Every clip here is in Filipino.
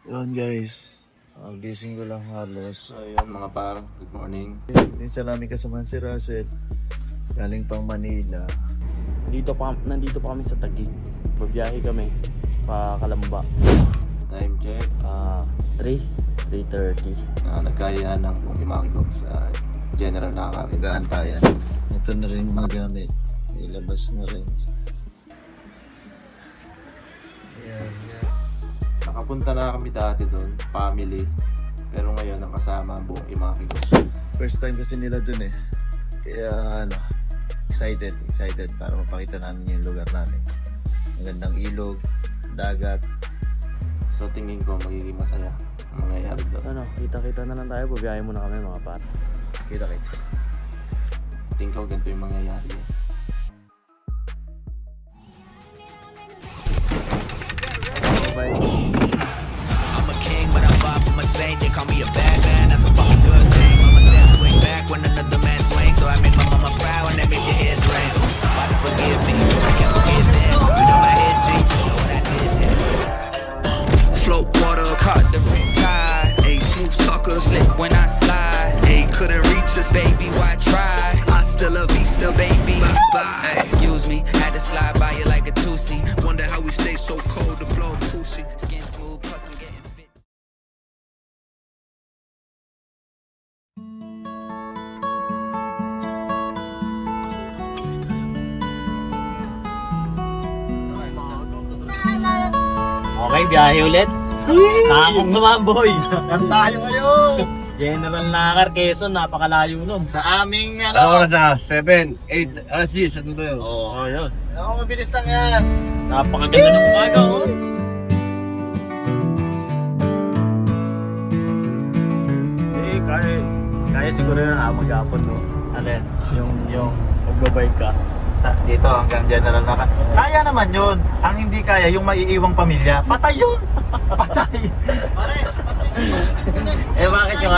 Yun guys, gising ko lang halos. So yun mga par, good morning. Minsan namin kasama si Russell, galing pang Manila. Nandito pa kami sa Taguig. Babiyahe kami pa Kalamba. Time check. 3:30. Nagkayaan ng Pumimaki ko sa general nakakarigaan tayo. Ito na rin mga gamit, ilabas na rin. Ayan. Nakapunta na kami dati doon, family. Pero ngayon ang kasama ang buong Imaki ko. First time kasi nila dun eh. Kaya excited para mapakita namin yung lugar namin. Ang gandang ilog, dagat. So tingin ko magiging masaya ang mangyayari doon. Kita-kita na lang tayo. Babiyahe muna kami mga par. Kita-kits. Tingin ko ganito yung mangyayari. Bye. I'm a king, but I'm far from a saint. They call me a bad man, that's a fucking good thing. Mama said swing back when another man swings, so I made my mama proud and that made your heads ring. Father forgive me, I can't forgive them. You know my history, you know what I did then. Float water, caught the riptide. A smooth talker, slip when I slide. They couldn't reach us, baby, why try? I still love Easter, baby. Bye. Excuse me, had to slide by you like a two-seat. Wonder how we stay so cold, the flow pushy. Skin smooth, plus I'm getting fit. Okay, biyahe ulit. Tamang naman boy. Tayo ngayon! General Nakar, Quezon, napakalayo nun. Sa aming Ano oras na? 7, 8, alas 10, ano ba yun? Oh, yun. Ako, mabilis lang yan. Napakaganda ng umaga, oh. Kaya siguro yun maghapon, no? Alin? Yung magbabike ka. Dito hanggang General Nakar. Kaya naman yun. Ang hindi kaya, yung maiiwang pamilya. Patay yun! Patay! Bakit yung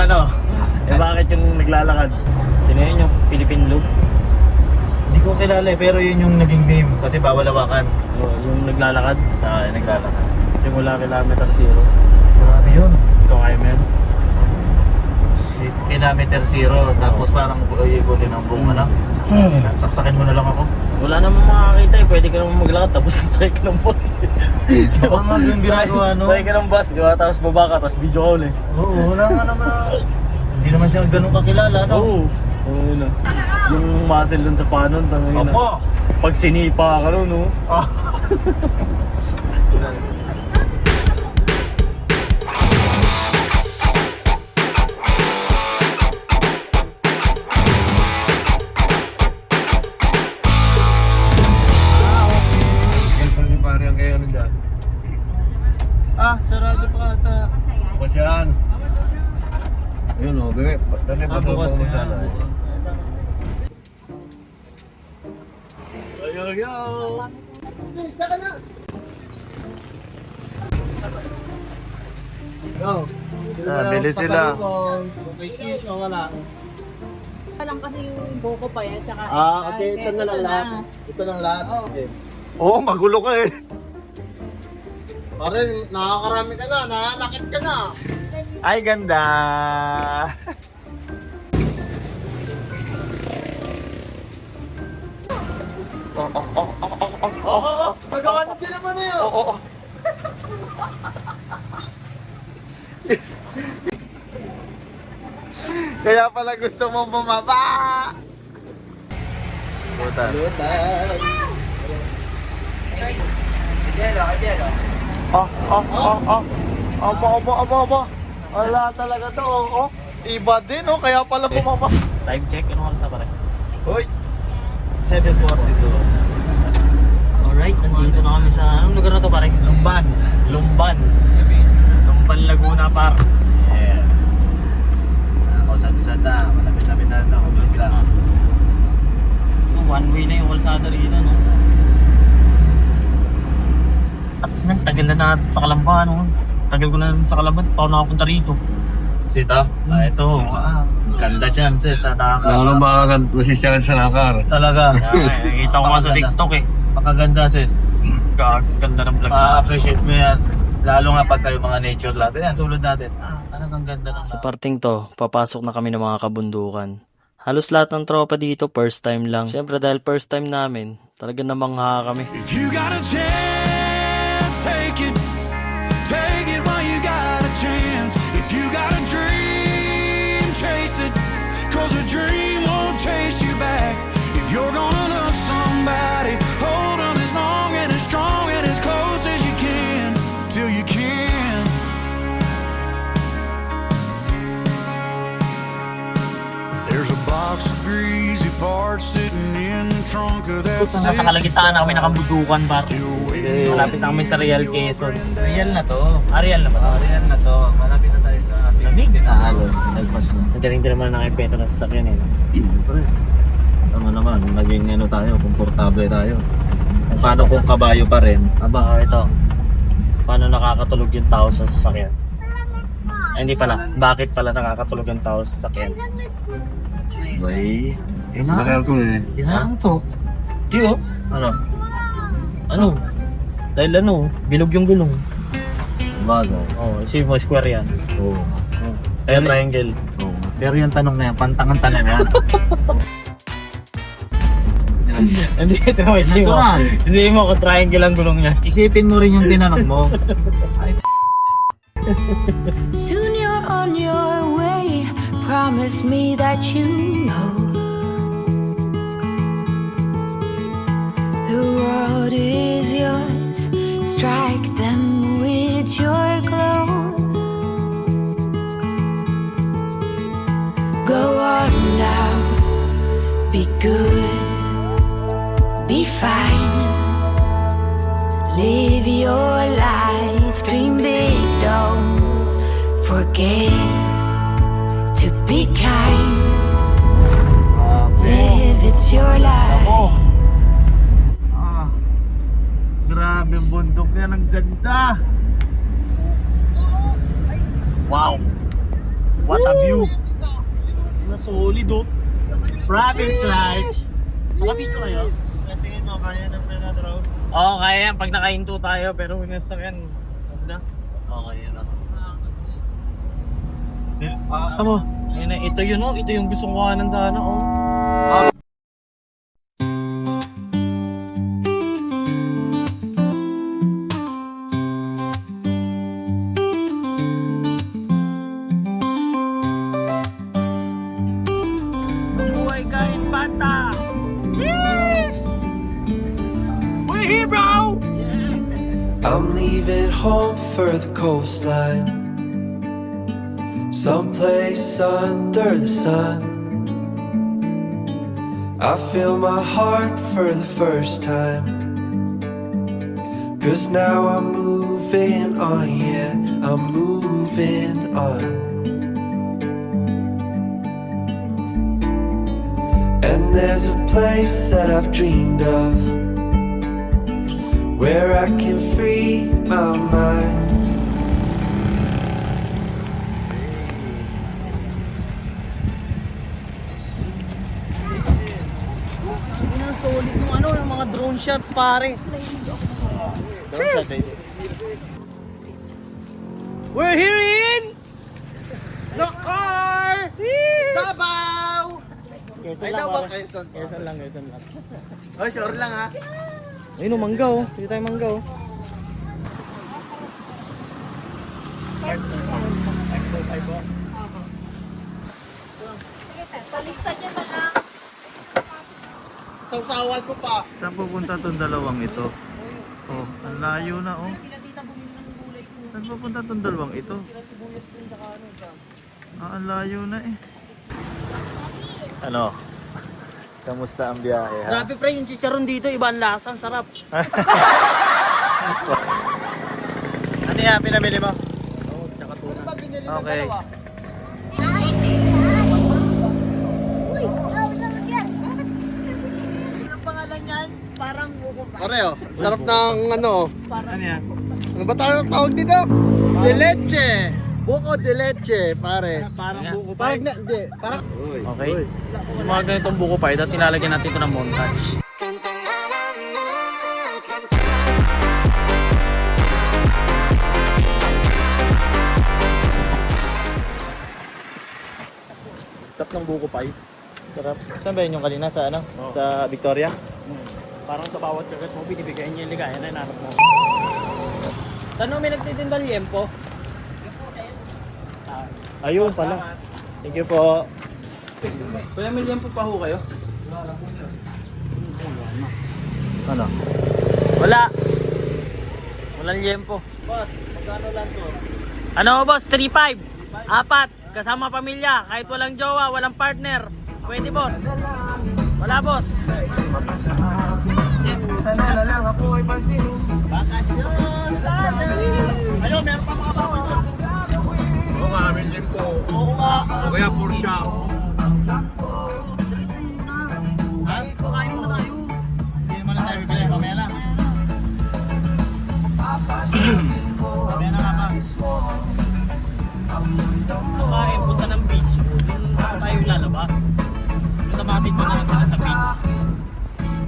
bakit yung naglalakad? Sino yun yung Philippine Loop? Hindi ko kilala eh, pero yun yung naging meme. Kasi bawal hawakan. Yung naglalakad? Naglalakad. Simula kilometer 0. Grabe yun. Ikaw kaya mo yun? Kilometer 0, tapos parang ikutin ang buong ano. Saksakin mo na lang ako. Wala namang makakita eh. Pwede ka naman maglakad tapos sakay ka ng bus. Baka nga yung ginagawa, no? Sakay ka ng bus, di ba? Tapos baba ka, tapos video call eh. Oo, wala nga naman. Hindi naman siya ganun kakilala, no? Oo, yun ah. Yung muscle dun sa panon, tangin na. Opo! Pag sinipa ka nun, no? Ah. Sarado pa ata. Bukas yan. Ayun o, bebe. Dali pa Bukas doon yan. Yo! Bilis sila. Wala. lang kasi yung buko pa yan, tsaka Okay. Ito na lang lahat. Ito lang lahat. Oo. Okay. Oo, magulo ka eh. Pare, nakakarami ka na. Nakalakit ka na. Ay, ganda. Magkakanap din naman na yun. Oo. Kaya pala gusto mong bumaba. Butan. Aba. Wala talaga to, oh. Iba din, oh. Kaya pala bumaba. Time check, anong oras na pare? Hoy. 7:42. Alright, nandito na kami sa, anong lugar na to pare? Lumban. Lumban, Laguna par. Yeah. Ako sa Santa, malapit-lapit na ako. Please lang. One way na yung kalsada rito, no? At tagal na sa Kalamba, no? Tagal ko na sa Kalamba, pa ako nakapunta rito. Sito? Ito. Ganda dyan, sir, sa Nakar. Ano ba agad masisyakan sa Nakar? Talaga. Nakita ko nga sa TikTok eh. Pakaganda, sir. Ganda ng vlog. Pa-appreciate mo yan. Lalo nga pag kayo mga nature lover. Yan, sulod natin. Talagang ganda ng Sa parting to, papasok na kami ng mga kabundukan. Halos lahat ng tropa dito, first time lang. Siyempre dahil first time namin, talaga namangha kami. If you got a chance, take it. Take it while you got a chance. If you got a dream, chase it. Cause a dream won't chase you back. If you're gonna love somebody, hold them as long and as strong and as close as you can. Till you can. There's a box of greasy parts sitting in the trunk of that Nasa kalagitnaan na kami ng kabundukan, par. Malapit na kami sa Real Quezon. Real na to. Real na ba? Real na to. Malapit na tayo sa ating destination. Halos. Nagpas na. Nagaling din naman ng epekto na sasakyan eh. Siyempre. Tama naman. Naging ano tayo. Komportable tayo. Kung paano kung kabayo pa rin. Aba, ito. Paano nakakatulog yung tao sa sasakyan? Ay, hindi pala. Bakit pala nakakatulog yung tao sa sasakyan? Bay. Inaantok. Di oh. Ano? Ano? Dahil ano, bilog yung gulong. Bago. Oh, isipin mo, square yan. Oo. Kaya triangle. Oo. Pero yung tanong na yan, pantangan tanong yan. Hindi, ito mo, isipin mo. Natural. Isipin mo kung triangle ang gulong niya. Isipin mo rin yung tinanong mo. Soon you're on your way. Promise me that you know the world is yours. Strike them with your glow. Go on now, be good, be fine. Live your life, dream big, don't forget to be kind. Live, it's your life. Grabe ang bundok yan. Ang ganda. Wow! What a view! Na solid oh. Province life. Nakapito kayo? Tingin mo, kaya ng Predator. Oo, kaya yan. Pag nakahinto tayo, pero kung nasa yan, wag na. Okay, yun na. Tama. Ayun na, ito yun oh. Ito yung gustong kuhanan sana oh. Buhay kain bata! We're here, bro! I'm leaving home for the coastline, someplace under the sun. I feel my heart for the first time, 'cause now I'm moving on, yeah, I'm moving on. And there's a place that I've dreamed of, where I can free my mind. Ang solid nung ano, yung mga drone shots pare. Cheers! We're here in Lokar! Davao! Quezon Ay, lang, Davao, pare. Quezon. Quezon lang, Quezon lang. Oh, sure lang ha. Ayun o, mangga oh. Dito tayo mangga oh. Palista niya na lang. Sausawan ko pa. Saan pupunta itong dalawang ito? Oh, ang layo na oh. Saan pupunta itong dalawang ito? Ang layo na eh. Ano? Kamusta ang biyahe ha? Grabe pre, yung chicharon dito, iba ang lasa, ang sarap. Ano yan? Pinamili mo? Oo, tsaka tuna. Ano ba binili ng Okay. dalawa? Ang pangalan yan, parang buko pa. Pare oh, sarap ng ano. Ano yan? Ano ba tawag dito? De leche. Buko de leche, pare. Parang buko Parang hindi, parang Okay. Yung mga ganitong buko pa, ito tinalagyan natin ito ng montage. ng buko pie. Sarap. Saan ba yun yung kanina? Sa ano? Sa Victoria? Parang sa bawat kagat mo, binibigay niya yung ligaya na inanap mo. Saan may nagtitinda liempo? Ayun pala. Thank you po. Kuya, may liempo pa ho kayo? Ano? Wala. Walang liempo. Boss, magkano lang to? Ano boss? 3-5. Apat. Kasama pamilya. Kahit walang jowa, walang partner. Pwede boss. Wala boss. Bakasyon tayo. Ayun, meron pa mga baboy doon. Oo nga, may gym ko. Oo nga. O kaya pork chop. Kumain muna tayo. Hindi naman na tayo bibili. Mamaya lang. Mamaya na nga ba? Kumain, punta ng beach. Doon tayo lalabas. Yung tamatin ko na lang pala sa beach.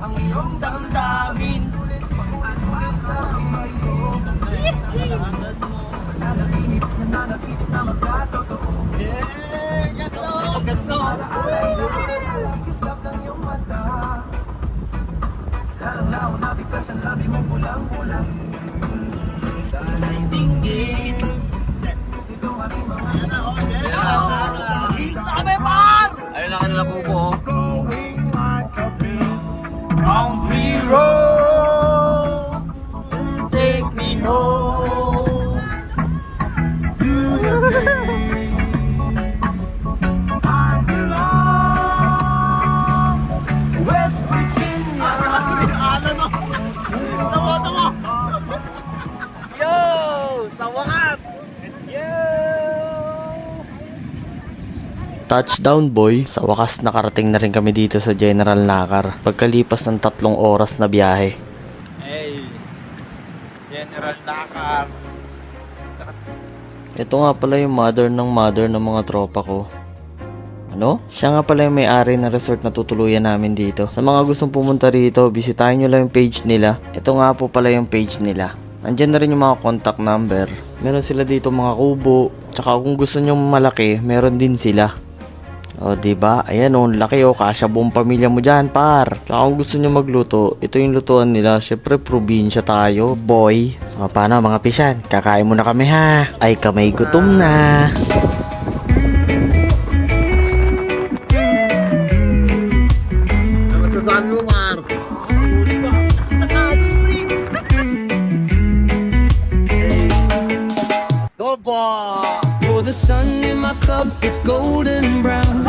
Ang iyong damdamin. Ayun na kanila po po. Country road, take me home to the place I belong, West Virginia. Yo, sa wakas. Touchdown boy, sa wakas nakarating na rin kami dito sa General Nakar pagkalipas ng 3 oras na biyahe. Hey, General Nakar. Ito nga pala yung mother ng mga tropa ko. Ano? Siya nga pala yung may-ari ng resort na tutuluyan namin dito. Sa mga gustong pumunta rito, bisitahin nyo lang yung page nila. Ito nga po pala yung page nila. Andyan na rin yung mga contact number. Meron sila dito mga kubo. Tsaka kung gusto nyo malaki, meron din sila. O diba? Ayan o, laki o, kasya buong pamilya mo dyan par. Tsaka kung gusto nyo magluto, ito yung lutuan nila. Syempre probinsya tayo, boy. O paano mga pisan? Kakain muna kami ha. Ay kamay gutom na. Ano masasabi mo, Mar? Go, boy! Pour the sun in my cup, it's golden brown.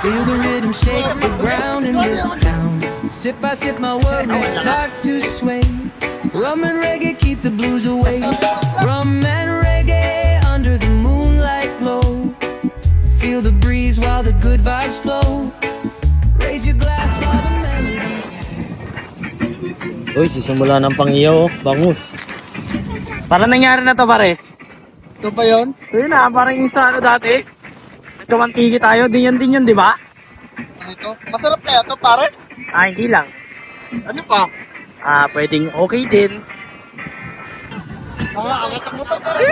Feel the rhythm shake the ground in this town. Sip by sip, my worries start to sway. Rum and reggae keep the blues away. Rum and reggae under the moonlight glow. Feel the breeze while the good vibes flow. Raise your glass while the melodies. Uy, sisimula ng pangiyaw, bangus. Parang nangyari na to pare. Ito ba yun? Yun na, parang yung sa ano dati. Nagkamantigi tayo, din yun, di ba? Ito? Masarap kaya ito, pare? Ah, hindi lang. Ano pa? Ah, pwedeng okay din. Mga angas ang motor, pare.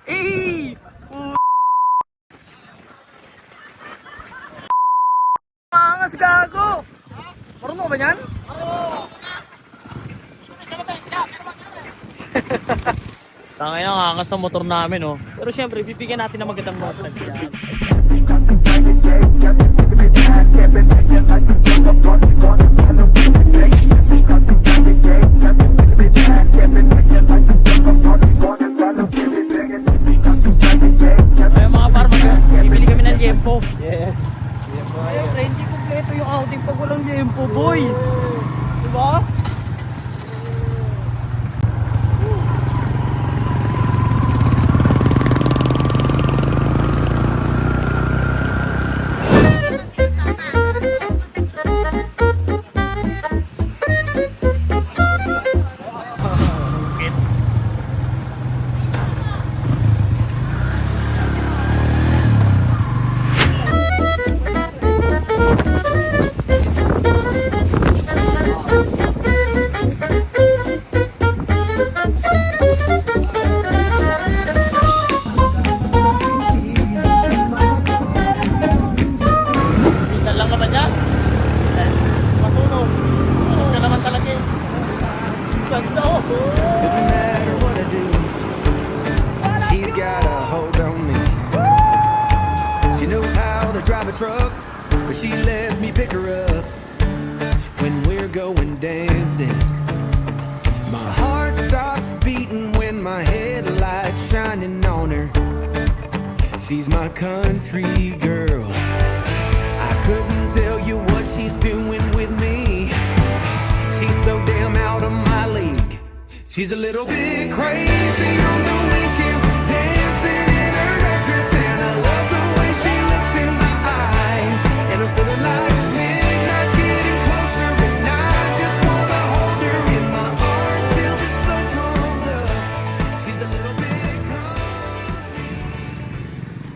Eh! Angas gago! Marunong ba yan? Tangay na, angas ng motor namin, oh. Pero syempre, bibigyan natin ng magandang motor. Ay, mga farmer, bibili kami ng liempo. Yeah. Siyempre, hindi kompleto yung outing pag walang liempo, boy. Diba? drive a truck, but she lets me pick her up when we're going dancing. My heart stops beating when my headlights shining on her. She's my country girl. I couldn't tell you what she's doing with me. She's so damn out of my league. She's a little bit crazy on the weekends, dancing in her red dress, and I love the way she looks in my eyes. And I'm feeling like midnight's getting closer, and I just wanna hold her in my arms till the sun comes up. She's a little bit country.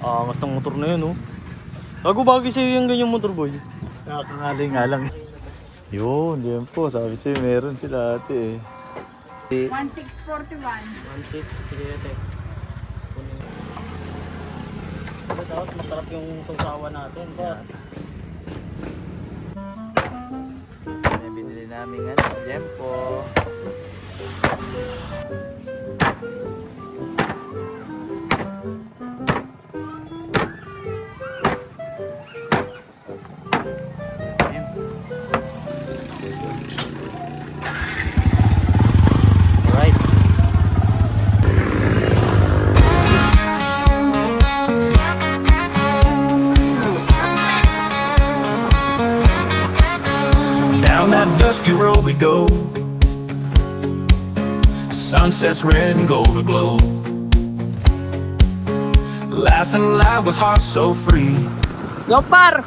Angas ng motor na yun, oh. Bago bagay sa'yo yung ganyang motor, boy. Nakakangalay nga lang. Yun, yan po. Sabi sa'yo, meron sila ate eh. 1641. 1.6, sige ate. Dapat masarap yung sausawa natin. Binili namin Jempo. Alright. Down that dusty road we go. Sunsets red and gold aglow. Laughing loud with hearts so free. Yo par,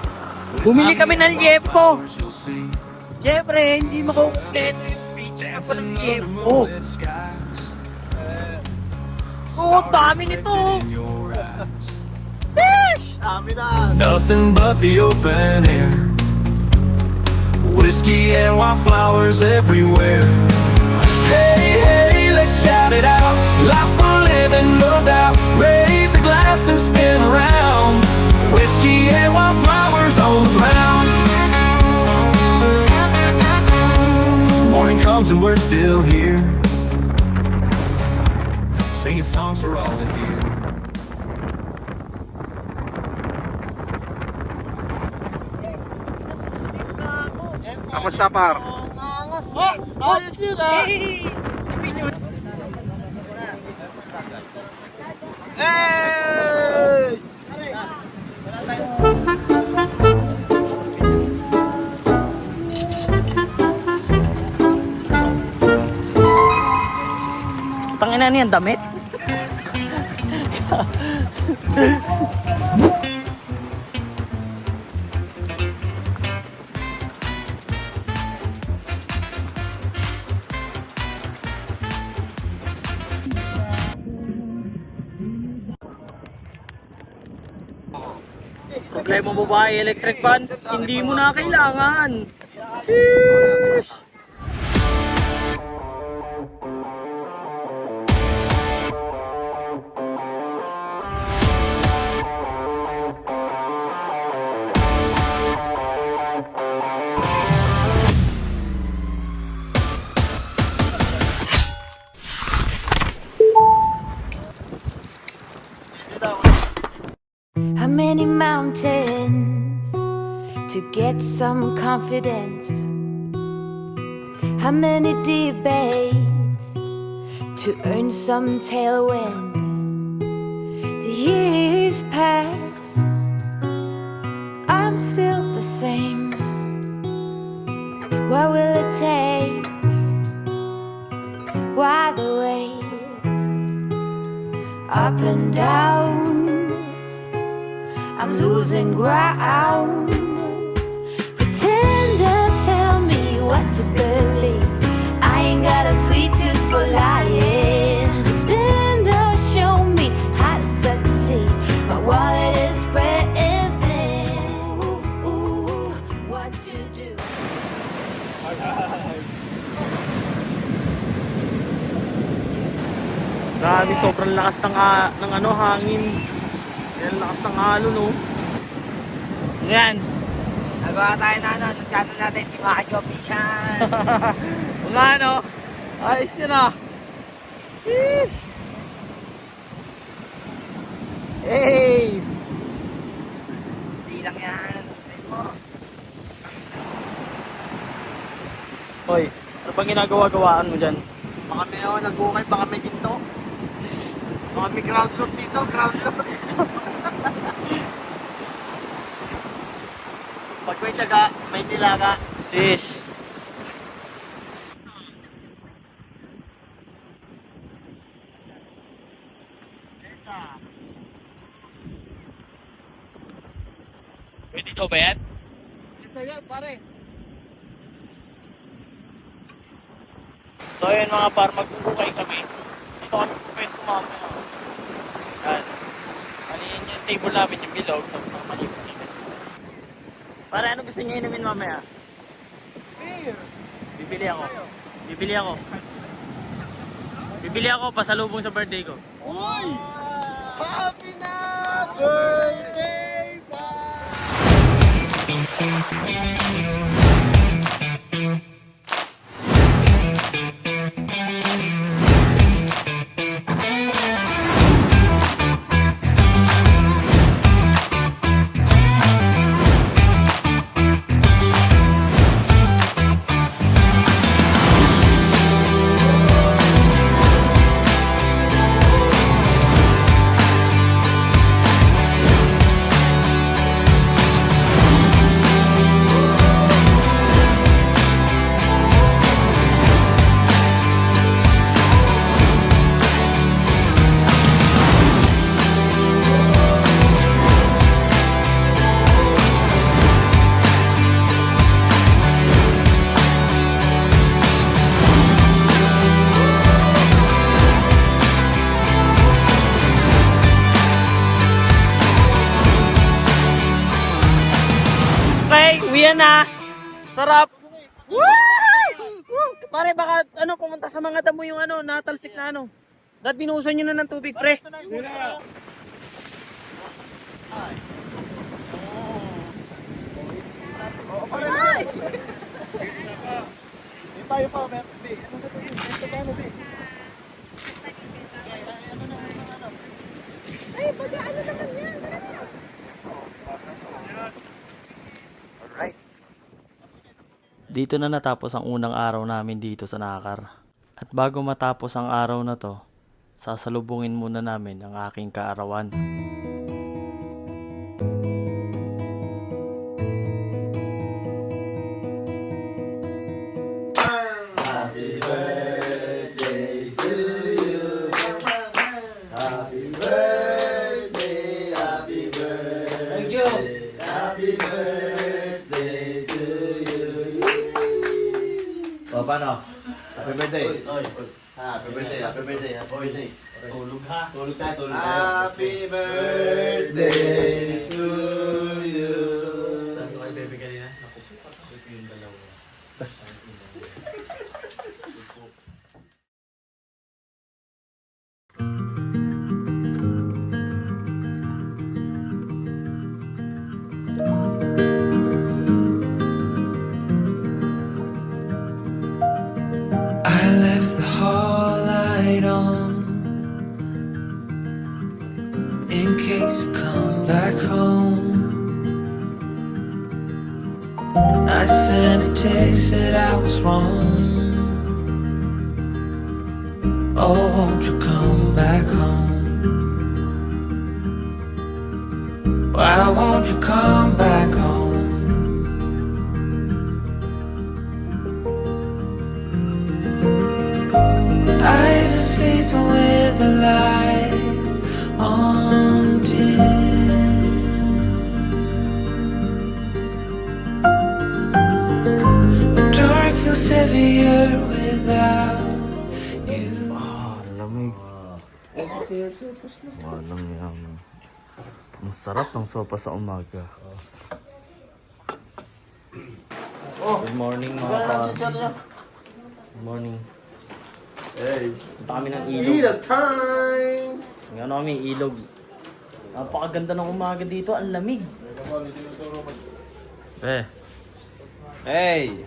bumili kami ng liempo. You'll see. Siyempre, hindi makukumpleto yung pizza pa ng liempo. Oo, dami nito. Sis! Dami na! Nothing but the open air. Whiskey and wildflowers everywhere. Hey, hey, let's shout it out. Life for living, no doubt. Raise a glass and spin around. Whiskey and wildflowers on the ground. Morning comes and we're still here, singing songs for all to hear. Kamusta par? Angas mo. Ayos yun ah. Hey! Tangina niyan, damit. Problema mo ba electric fan? Hindi mo na kailangan. Sheesh! How many mountains to get some confidence? How many debates to earn some tailwind? The years pass, I'm still the same. What will it take? Why the wait? Up and down, I'm losing ground. Pretender, tell me what to believe. I ain't got a sweet tooth for lying. Spender, show me how to succeed. My wallet is spreading thin. Ooh, what to do? Grabe, sobrang lakas ng hangin. Yan, lakas ng alon, no? Yan. Nagawa tayo na ng channel natin, di ba kayo Pishan? Mga ano, ayos yun ah. Sheesh! Hey! Hindi lang yan. pang ginagawa-gawaan mo dyan? Baka may nag-ukay, baka may ginto. Baka may ground load dito, ground load. Pag may tiyaga, may nilaga. Sis. Pwede ito ba yan? Sige, pare. So yun mga par, magkukukay kami. Dito kami pwesto mamaya. Yan. Maliin yung table namin yung bilog. Tapos naman yung chicken. Para ano gusto niyo inumin mamaya? Beer. Bibili ako. Bibili ako. Bibili ako pasalubong sa birthday ko. Uy! Happy na birthday, pa! Okay, uwian na. Sarap. Woo! Pare, baka pumunta sa mga damo yung natalsik na Dahil binuhusan nyo na ng tubig, pre. May tayo pa, may be. Ano ba ito? Ito ba ano, be? Ay, pag ano naman yan? Alright. Dito na natapos ang unang araw namin dito sa Nakar. At bago matapos ang araw na to, sasalubungin muna namin ang aking kaarawan. Thank you. O, paano? Happy birthday. Happy birthday, happy birthday, happy birthday. Tulog ha. Tulog tayo, tulog tayo. Happy birthday to you. Saan ko kayo bebe kanina? Nakupupat ako yung dalawa. I left the hall light on in case you come back home. I sent a text that I was wrong. Oh, won't you come back home? Why won't you come back home? I've been sleeping with the light on dim. The dark feels heavier without you. Lamig. Walang yan. Ang sarap ng sopa sa umaga. Good morning mga pa. Good morning. Hey, Punta kami ng ilog. ilog time! Ngayon kami ilog. Napakaganda ng umaga dito. Ang lamig. Hey!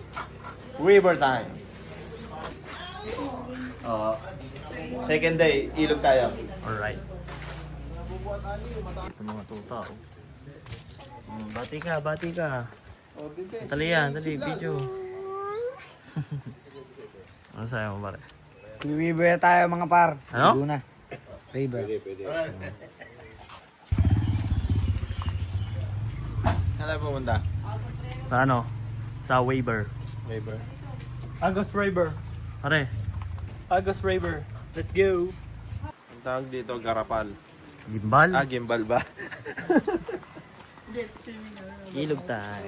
River time! Second day, ilog tayo. Alright. Ito mga tuta. Bati ka, bati ka. Dali yan, dali, video. Ano sa'yo mo pare? River tayo mga par. Ano? Laguna. River. Saan tayo pumunta? Sa ano? Sa waiver. River. Agos River. Pare. Agos River. Let's go. Ang tawag dito, garapal. Gimbal. Gimbal ba? Ilog tayo.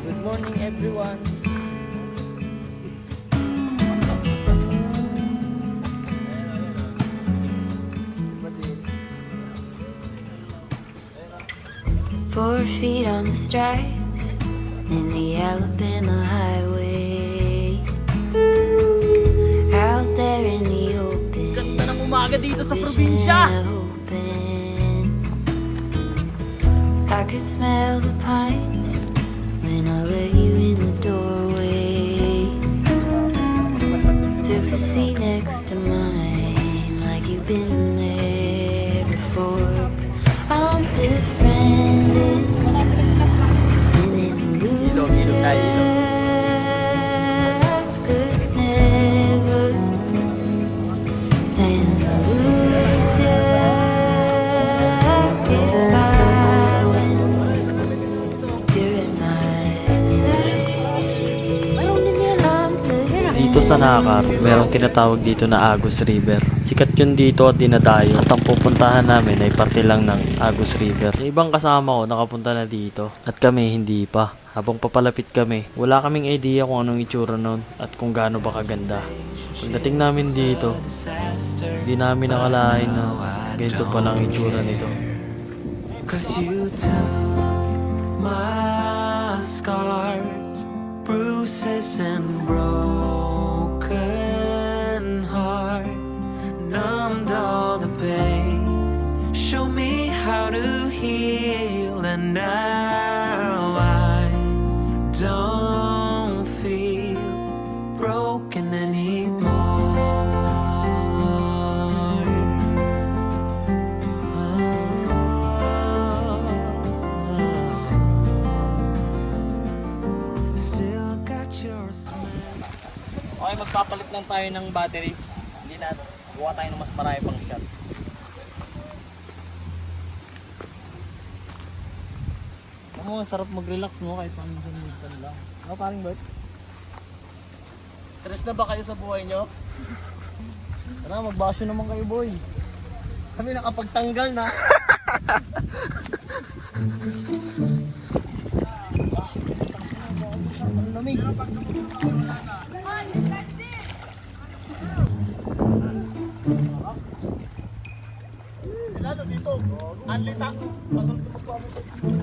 Good morning everyone. Four feet on the stripes in the Alabama highway. Out there in the open. Ganda ng umaga dito sa it's a probinsya. vision I open. I could smell the pines when I let you in the doorway. Took the seat next to mine like you've been there before. I'm befriended and then losing. Could never stand to lose you if I win. You're at my side. I'm Dito sa Nakar, merong tinatawag dito na Agus River. Sikat yun dito at dinadayo. At ang pupuntahan namin ay parte lang ng Agus River. Yung ibang kasama ko nakapunta na dito at kami hindi pa. Habang papalapit kami, wala kaming idea kung anong itsura nun at kung gaano ba kaganda. Pagdating namin dito, hindi namin nakalain na ganito pa lang itsura nito. Cause you took my scars, bruises and broken heart, numbed all the pain, show me how to heal, and now I don't feel broken anymore. Still got your smile. Okay, magpapalit lang tayo ng battery. Hindi na, buka tayo ng mas marami pang shot. Ano, sarap mag-relax mo kahit paminsan-minsan lang. Ano, paring Bert? Stress na ba kayo sa buhay nyo? Tara, magbasyo naman kayo, boy. Kami nakapagtanggal na. Ang lamig. Sila na dito.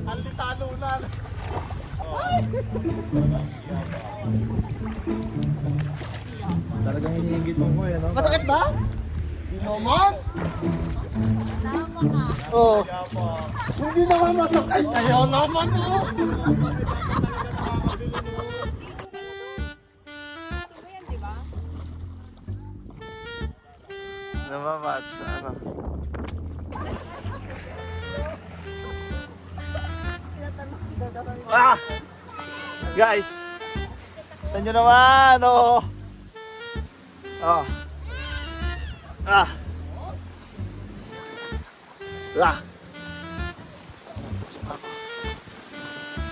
Anlitano na. Talagang hinihigit mo ko yan, no? Masakit ba? Hindi naman. Oh. Hindi naman masakit. Ayaw naman oh. Namamatch, ano? Ah! Guys! Tignan nyo naman, oh! Oh! Ah! Ah!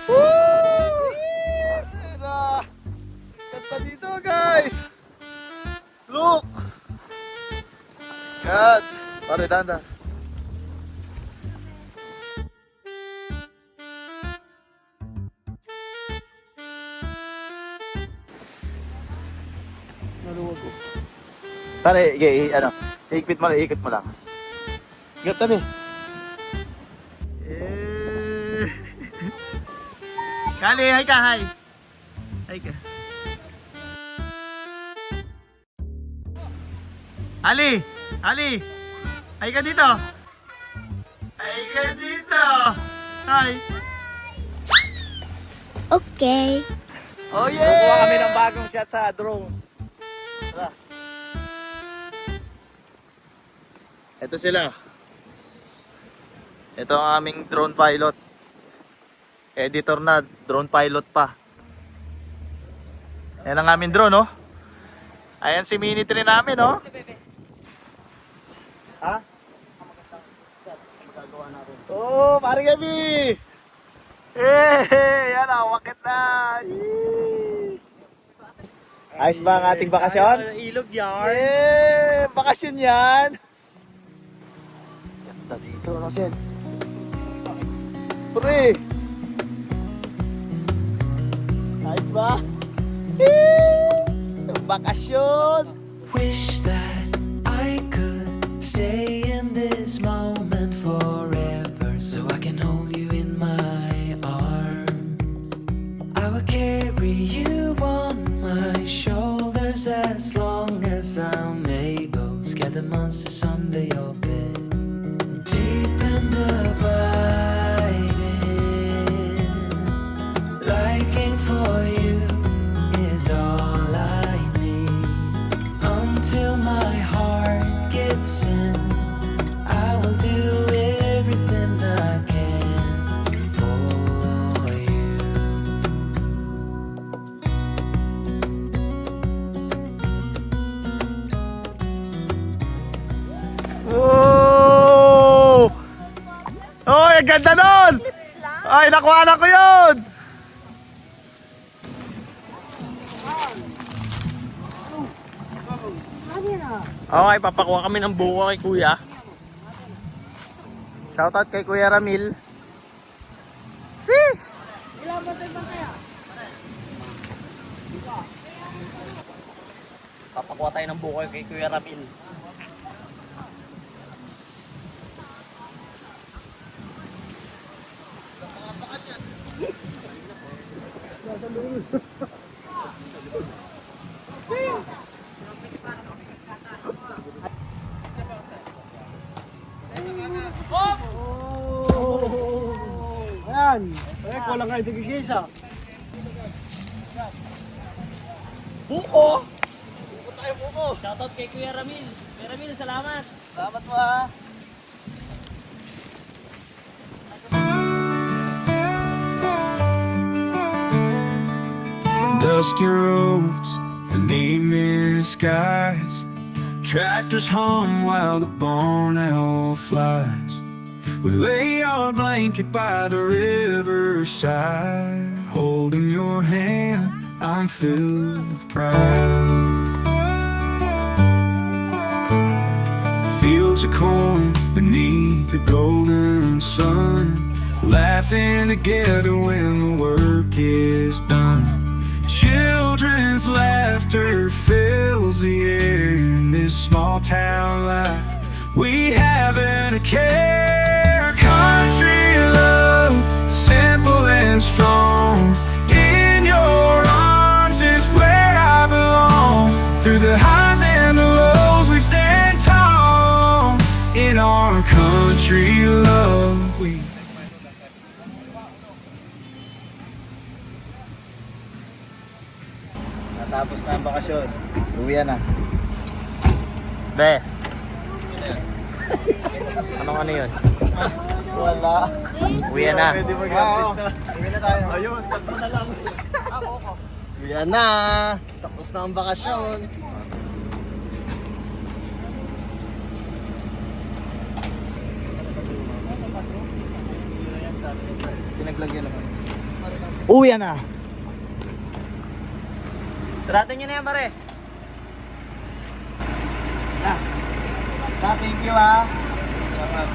Woo! Sira! Ganda dito, guys! Look! God! Pare, dahan. Naluwag ko. Pare, ikit mo lang, ikit mo lang. Ikit kami. Kali, hi ka, hi. Hi ka. Ali! Ali! Hi ka dito! Hi ka dito! Hi! Okay. Oh yeah! Kuha kami ng bagong shot sa drone. Tara. Ito sila. Ito ang aming drone pilot. Editor na, drone pilot pa. Yan ang aming drone, oh. Ayan si Mini 3 namin, oh. Ha? Oh, pare Gabi! Yan oh, wakit na! Yee! Ayos ba ang ating bakasyon? Ilog yan. Bakasyon yan! Ganda dito, no, Sen? Pre! Ayos ba? Bakasyon! Wish that I could stay in this moment forever, so I can hold you in my arms. I will carry you on my shoulders as long as I'm able. Scare the monsters under your bed, deep in the biting. Liking for you is all I need. Until my heart gives in, I will do everything I can for you. Oh! Oh, ang ganda nun! Ay, nakuha na ko yun! Okay, papakuha kami ng buko kay Kuya. Shoutout kay Kuya Ramil. Sis! Papakuha tayo ng buko kay Kuya Ramil. Ayan. Eh, kulang kayo tigigisa. Buko! Buko tayo, buko! Shoutout kay Kuya Ramil. Kuya Ramil, salamat. Salamat mo ha! Dusty roads and evening skies, tractors hum while the barn owl flies. We lay our blanket by the riverside, holding your hand, I'm filled with pride. Fields of corn beneath the golden sun, laughing together when the work is done. Children's laughter fills the air in this small town life. We haven't a care. Country love, simple and strong. In your arms is where I belong. Through the highs and the lows, we stand tall. In our country love, we Natapos na ang bakasyon. Uwi na. Be. Anong ano yun? Wala. Uwi na. Pwede mag-artist na. Uwi na tayo. Ayun, tapos na lang. Uwi na. Tapos na ang bakasyon. Pinaglagyan naman. Uwi na. Suratin nyo na yan, pare. Thank you ha. Salamat.